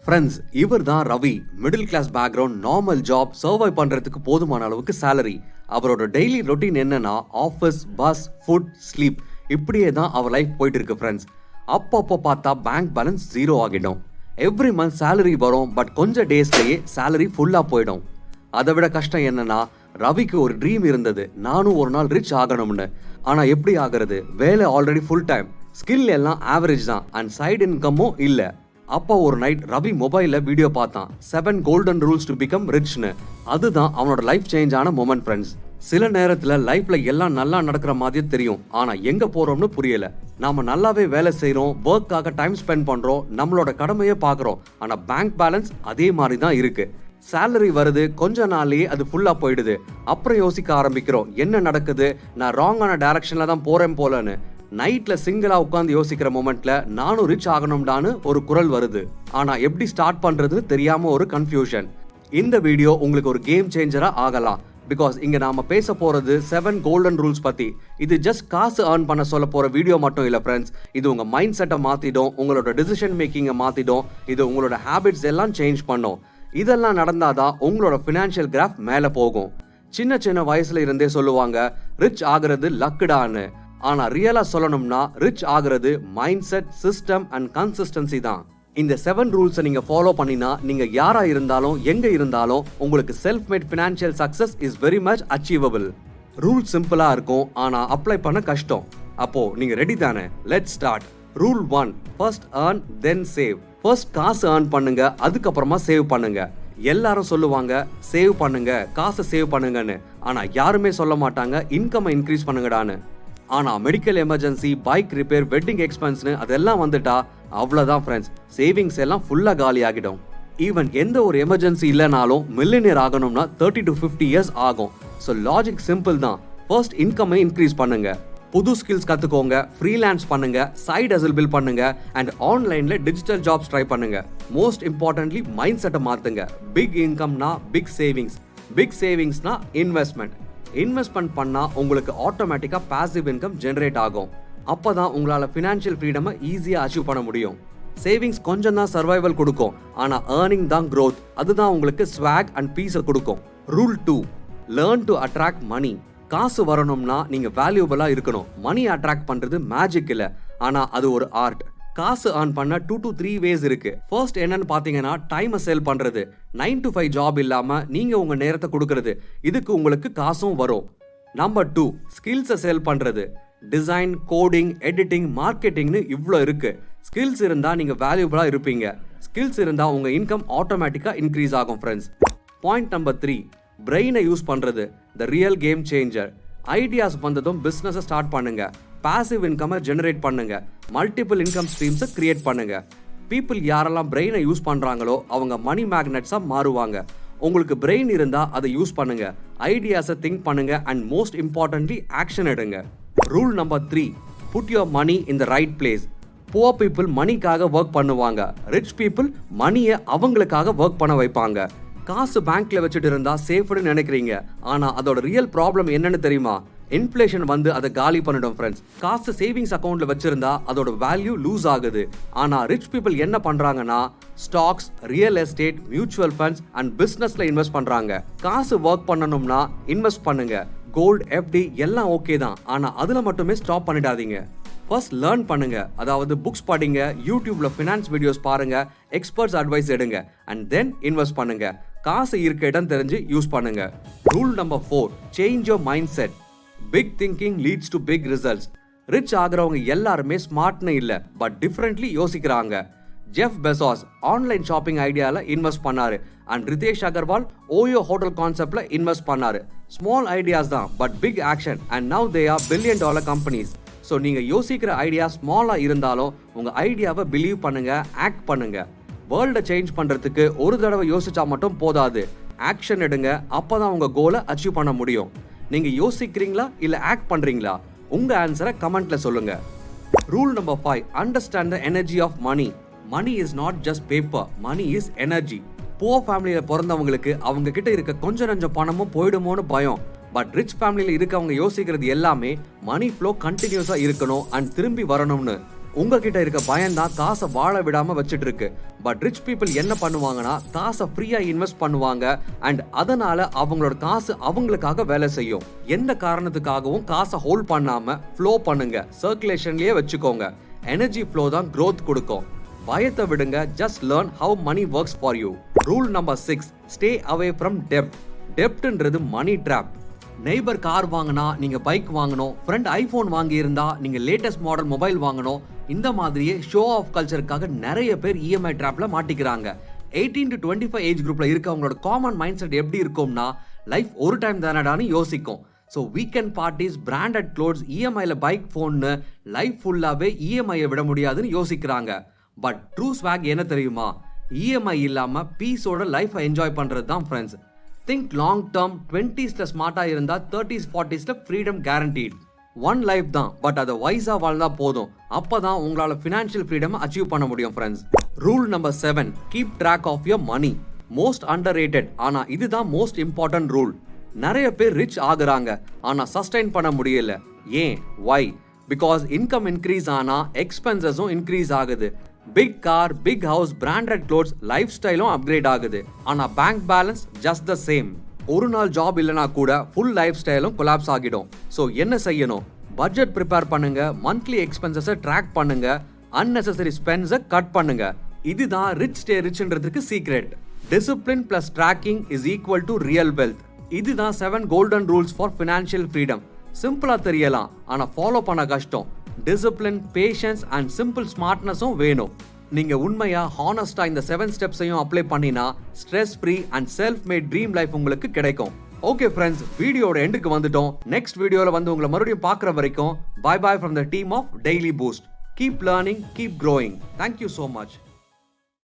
Friends, இவர் தான் Ravi. Middle class background, normal job, survive பண்றதுக்கு போதுமான அளவுக்கு சேலரி. அவரோட டெய்லி ரொட்டீன் என்னன்னா ஆஃபீஸ், பஸ், ஃபுட், ஸ்லீப், இப்படியே தான் அவர் லைஃப் போயிட்டு இருக்கு ஃப்ரெண்ட்ஸ். அப்பப்போ பார்த்தா பேங்க் பேலன்ஸ் ஜீரோ ஆகிடும். எவ்ரி மந்த் சேலரி வரும், பட் கொஞ்சம் டேஸ்லயே சேலரி ஃபுல்லா போயிடும். அதை விட கஷ்டம் என்னன்னா, ரவிக்கு ஒரு ட்ரீம் இருந்தது, நானும் ஒரு நாள் ரிச் ஆகணும்னு. ஆனா எப்படி ஆகிறது? வேலை ஆல்ரெடி ஃபுல் டைம், ஸ்கில் எல்லாம் ஆவரேஜ் தான், அண்ட் சைடு இன்கமும் இல்ல. அப்போ ஒரு நைட் ரவி மொபைல்ல வீடியோ பார்த்தான், 7 கோல்டன் ரூல்ஸ் டு பிகம் ரிச்னு. அதுதான் அவனோட லைஃப் சேஞ்ச் ஆன மொமெண்ட் ஃப்ரெண்ட்ஸ். சில நேரத்துல லைஃப்ல எல்லாம் நல்லா நடக்கிற மாதிரியே தெரியும், ஆனா எங்க போறோம்னு புரியல. நாம நல்லாவே வேலை செய்யறோம், ஒர்க்காக டைம் ஸ்பெண்ட் பண்றோம், நம்மளோட கடமையை பாக்குறோம், ஆனா பேங்க் பேலன்ஸ் அதே மாதிரி தான் இருக்கு. சேலரி வருது, கொஞ்ச நாள்லயே அது ஃபுல்லா போயிடுது. அப்புறம் யோசிக்க ஆரம்பிக்கிறோம், என்ன நடக்குது, நான் ராங்கான டைரக்ஷன்ல தான் போறேன் போலன்னு. நைட்ல சிங்கிளா உட்காந்து யோசிக்கிற மொமெண்ட்ல நானும் ரிச் ஆகணும்டான்னு ஒரு குரல் வருது. ஆனா எப்படி ஸ்டார்ட் பண்றது தெரியாம ஒரு கன்ஃபியூஷன். இந்த வீடியோ உங்களுக்கு ஒரு கேம் சேஞ்சரா ஆகலாம். பிகாஸ் இங்க நாம பேச போறது 7 கோல்டன் ரூல்ஸ் பத்தி. இது ஜஸ்ட் காசு ஏர்ன் பண்ண சொல்ல போற வீடியோ மட்டும் இல்ல ஃப்ரெண்ட்ஸ். இது உங்க மைண்ட் செட்டை மாத்திடும், உங்களோட டிசிஷன் மேக்கிங்கை மாத்திடும், இது உங்களோட ஹேபிட்ஸ் எல்லாம் சேஞ்ச் பண்ணும். இதெல்லாம் நடந்தாதான் உங்களோட ஃபினான்ஷியல் கிராஃப் மேல போகும். சின்ன சின்ன வயசுல இருந்தே சொல்லுவாங்க ரிச் ஆகிறது லக்குடான்னு. ஆனா ரியலா சொல்லணும்னா ரிச் ஆகிறது mind set, system and consistency தான். இந்த 7 ரூல்ஸை நீங்க ஃபாலோ பண்ணினா நீங்க யாரா இருந்தாலும் எங்க இருந்தாலும் உங்களுக்கு self mat financial success is very much achievable. Rule சிம்பிளா இருக்கும், ஆனா அப்ளை பண்ண கஷ்டம். அப்போ நீங்க ரெடி தானே? Let's start. Rule 1, first earn then save. First காசு earn பண்ணுங்க, அதுக்கப்புறமா சேவ் பண்ணுங்க. எல்லாரும் சொல்லுவாங்க சேவ் பண்ணுங்க, காசை சேவ் பண்ணுங்கன்னு. ஆனா யாருமே சொல்ல மாட்டாங்க இன்கம் இன்க்ரீஸ் பண்ணுங்கடான்னு. ஆனா medical emergency, bike repair, wedding எக்ஸ்பென்ஸ்னு அதெல்லாம் வந்துட்டா அவ்வளவுதான் ஃப்ரெண்ட்ஸ், சேவிங்ஸ் எல்லாம் ஃபுல்லா காலி ஆகிடும். ஈவன் எந்த ஒரு எமர்ஜென்சி இல்லைனாலும் மில்லியனர் ஆகணும்னா 30 to 50 இயர்ஸ் ஆகும். ஸோ லாஜிக் சிம்பிள் தான். ஃபர்ஸ்ட் இன்கமை இன்க்ரீஸ் பண்ணுங்க, புது ஸ்கில்ஸ் கத்துக்கோங்க, ஃப்ரீலான்ஸ் பண்ணுங்க, சைட் ஹஸல் பில்ட் பண்ணுங்க, அண்ட் ஆன்லைன்ல டிஜிட்டல் ஜாப்ஸ் ட்ரை பண்ணுங்க. மோஸ்ட் இம்பார்ட்டன்ட்லி மைண்ட் செட்டை மாத்துங்க. பிக் இன்கம்னா பிக் சேவிங்ஸ், பிக் சேவிங்ஸ்னா இன்வெஸ்ட்மெண்ட். இன்வெஸ்ட்மெண்ட் பண்ணா உங்களுக்கு ஆட்டோமேட்டிக்கா பாசிவ் இன்கம் ஜெனரேட் ஆகும். அப்பதான் உங்களால ஃபினான்ஷியல் ஃப்ரீடமை ஈஸியா அச்சீவ் பண்ண முடியும். சேவிங்ஸ் கொஞ்சம் தான் சர்வைவல் கொடுக்கும், ஆனா ஏர்னிங் தான் growth. அதுதான் உங்களுக்கு ஸ்வாக் அண்ட் பீஸை கொடுக்கும். Rule 2, learn to attract money. காசு வரணும்னா நீங்க வேல்யூபிளா இருக்கணும். மணி அட்ராக்ட் பண்றது மேஜிக் இல்ல, ஆனா அது ஒரு ஆர்ட். காசு earn பண்ண 2 to 3 ways இருக்கு. ஃபர்ஸ்ட் என்னன்னு பாத்தீங்கன்னா டைமை சேல் பண்றது. 9 to 5 ஜாப் இல்லாம நீங்க உங்க நேரத்தை கொடுக்கறது, இதுக்கு உங்களுக்கு காசும் வரும். நம்பர் 2, ஸ்கில்ஸை சேல் பண்றது. டிசைன், கோடிங், எடிட்டிங், மார்க்கெட்டிங்னு இவ்வளோ இருக்கு. ஸ்கில்ஸ் இருந்தா நீங்க வேல்யூபிளா இருப்பீங்க. ஸ்கில்ஸ் இருந்தா உங்க இன்கம் ஆட்டோமேட்டிக்கா இன்க்ரீஸ் ஆகும் ஃப்ரெண்ட்ஸ். பாயிண்ட் நம்பர் 3, பிரெயினை யூஸ் பண்றது. The real game changer. Ideas வந்ததும் பிசினஸை ஸ்டார்ட் பண்ணுங்க. பாசிவ் இன்கமை ஜெனரேட் பண்ணுங்க. மல்டிபிள் இன்கம் ஸ்ட்ரீம்ஸை கிரியேட் பண்ணுங்க. பீப்புள் யாரெல்லாம் பிரெயினை யூஸ் பண்றாங்களோ அவங்க மணி மேக்னெட்ஸா மாறுவாங்க. உங்களுக்கு பிரெயின் இருந்தா அதை யூஸ் பண்ணுங்க, ஐடியாஸை திங்க் பண்ணுங்க, அண்ட் மோஸ்ட் இம்பார்ட்டன்ட்லி ஆக்ஷன் எடுங்க. Rule number 3, put your money in the right place. Poor people மணிக்காக ஒர்க் பண்ணுவாங்க, ரிச் பீப்புள் மணியை அவங்களுக்காக ஒர்க் பண்ண வைப்பாங்க. காசு பேங்க்ல வச்சுட்டு இருந்தா சேஃப்னு நினைக்கிறீங்க, ஆனா அதோட ரியல் ப்ராப்ளம் என்னன்னு தெரியுமா? இன்ஃப்ளேஷன் வந்து அதை காலி பண்ணிடும் ஃப்ரெண்ட்ஸ். காசு சேவிங்ஸ் அக்கௌண்ட்ல வச்சிருந்தா அதோட வேல்யூ லூஸ் ஆகுது. ஆனா ரிச் பீப்புள் என்ன பண்றாங்கன்னா stocks, real estate, mutual funds and பிசினஸ்ல இன்வெஸ்ட் பண்றாங்க. காசு ஒர்க் பண்ணணும்னா இன்வெஸ்ட் பண்ணுங்க. கோல்ட், எஃப்டி எல்லாம் ஓகே தான், ஆனா அதுல மட்டுமே ஸ்டாப் பண்ணிடாதீங்க. ஃபர்ஸ்ட் லேர்ன் பண்ணுங்க, அதாவது புக்ஸ் படிங்க, யூடியூப்ல ஃபினான்ஸ் வீடியோஸ் பாருங்க, எக்ஸ்பர்ட்ஸ் அட்வைஸ் எடுங்க, அண்ட் தென் இன்வெஸ்ட் பண்ணுங்க. காசு இருக்க இடம் தெரிஞ்சு யூஸ் பண்ணுங்க. Rule number 4, change your mind set. Big thinking leads to big results. Rich ஆகிறவங்க எல்லாருமே ஸ்மார்ட்னு இல்ல, பட் டிஃப்ரெண்ட்லி யோசிக்கிறாங்க. ஜெஃப் பெசாஸ் ஆன்லைன் ஷாப்பிங் ஐடியால இன்வெஸ்ட் பண்ணாரு, அண்ட் ரிதேஷ் அகர்வால் ஓயோ ஹோட்டல் கான்செப்ட்ல இன்வெஸ்ட் பண்ணாரு. ஸ்மால் ஐடியாஸ் தான், but big action, and now they are $1 billion கம்பெனிஸ். ஸோ நீங்க யோசிக்கிற ஐடியா ஸ்மாலா இருந்தாலும் உங்க ஐடியாவை பிலீவ் பண்ணுங்க, ஆக்ட் பண்ணுங்க. வேர்ல்டை சேஞ்ச் பண்றதுக்கு ஒரு தடவை யோசிச்சா மட்டும் போதாது, ஆக்ஷன் எடுங்க. அப்பதான் உங்க கோலை அச்சீவ் பண்ண முடியும். நீங்க யோசிக்கிறீங்களா இல்ல ஆக்ட் பண்றீங்களா? உங்க ஆன்சரை கமெண்ட்ல சொல்லுங்க. Rule number 5, understand the energy of money. Money is not just paper, money is energy. Poor ஃபேமிலியில பிறந்தவங்களுக்கு அவங்க கிட்ட இருக்க கொஞ்சம் நஞ்சம் பணமும் போயிடுமோன்னு பயம். பட் ரிச் ஃபேமிலியில இருக்கவங்க யோசிக்கிறது எல்லாமே மணி ஃப்ளோ கண்டினியூஸா இருக்கணும் அண்ட் திரும்பி வரணும்னு. உங்ககிட்ட இருக்க பயம் தான் காசை வாழ விடாம வச்சுட்டு இருக்கு. பட் ரிச் பீப்புள் என்ன பண்ணுவாங்கன்னா காசை ஃப்ரீயா இன்வெஸ்ட் பண்ணுவாங்க அண்ட் அதனால அவங்களோட காசு அவங்களுக்காக வேலை செய்யும். எந்த காரணத்துக்காகவும் காசை ஹோல்ட் பண்ணாம ஃப்ளோ பண்ணுங்க, சர்க்குலேஷன்லயே வச்சுக்கோங்க. எனர்ஜி ஃப்ளோ தான் growth கொடுக்கும். பயத்தை விடுங்க, just learn how money works for you. Rule number 6, stay away from டெப்ட். டெப்ட்ன்றது மணி ட்ராப். நெய்பர் கார் வாங்கினா நீங்க பைக் வாங்கணும், ஃப்ரெண்ட் ஐபோன் வாங்கி இருந்தா நீங்க லேட்டஸ்ட் மாடல் மொபைல் வாங்கணும். இந்த மாதிரியே ஷோ ஆஃப் கல்ச்சருக்காக நிறைய பேர் இஎம்ஐ ட்ராப்ல மாட்டிக்கிறாங்க. 18 to 25 ஏஜ் குரூப்ல இருக்கவங்களோட காமன் மைண்ட் செட் எப்படி இருக்கும்னா, லைஃப் ஒரு டைம் தானடான்னு யோசிக்கும். So weekend parties, branded clothes, இஎம்ஐல பைக், ஃபோன்னு லைஃப் ஃபுல்லாவே இஎம்ஐயை விட முடியாதுன்னு யோசிக்கிறாங்க. பட் ட்ரூ ஸ்வாக் என்ன தெரியுமா? இஎம்ஐ இல்லாம பீஸோட லைஃபை என்ஜாய் பண்றது தான் ஃப்ரெண்ட்ஸ். Think long term. 20ஸ்ல ஸ்மார்ட்டா இருந்தா 30s 40ஸ்ல ஃப்ரீடம் கேரண்டீட். ஒன் லைஃப் தான், பட் அதை வைஸா வாழ்ந்தா போதும். அப்பதான் உங்களால ஃபினான்ஷியல் ஃப்ரீடம் அச்சீவ் பண்ண முடியும் friends. Rule number 7, keep track of your money. Most underrated, ஆனா இதுதான் மோஸ்ட் இம்பார்ட்டன்ட் ரூல். நிறைய பேர் ரிச் ஆகுறாங்க ஆனா சஸ்டைன் பண்ண முடியல. ஏன்? ஒய்? பிகாஸ் இன்கம் இன்க்ரீஸ் ஆனா எக்ஸ்பென்சஸும் இன்க்ரீஸ் ஆகுது. Big car, big house, branded clothes, life ஸ்டைலும் அப்கிரேட் ஆகுது. ஆனா bank balance just the same. ஒரு நாள் ஜாப் இல்லனா கூட ஃபுல் லைஃப் ஸ்டைலும் கொலாப்ஸ் ஆகிடும். ஸோ என்ன செய்யணும்? பட்ஜெட் ப்ரிப்பேர் பண்ணுங்க, மந்த்லி எக்ஸ்பென்சஸை ட்ராக் பண்ணுங்க, அன்னெசரி ஸ்பென்ஸை கட் பண்ணுங்க. இதுதான் ரிச் ஸ்டே ரிச்ன்றதுக்கு secret. Discipline plus tracking is equal to real wealth. இதுதான் 7 golden rules for financial freedom. சிம்பிளா தெரியலாம், ஆனா ஃபாலோ பண்ண கஷ்டம். டிசிப்ளின், பேஷன்ஸ் அண்ட் சிம்பிள் ஸ்மார்ட்னஸும் வேணும். நீங்க உண்மையா ஹானஸ்டா இந்த 7 ஸ்டெப்ஸையும் அப்ளை பண்ணினா stress free and self mat dream life உங்களுக்கு கிடைக்கும். ஓகே ஃப்ரெண்ட்ஸ், வீடியோட எண்டுக்கு வந்துட்டோம். நெக்ஸ்ட் வீடியோல வந்து உங்களை மறுபடியும் பார்க்குற வரைக்கும் bye bye from the team of Daily Boost. Keep learning, keep growing. Thank you so much.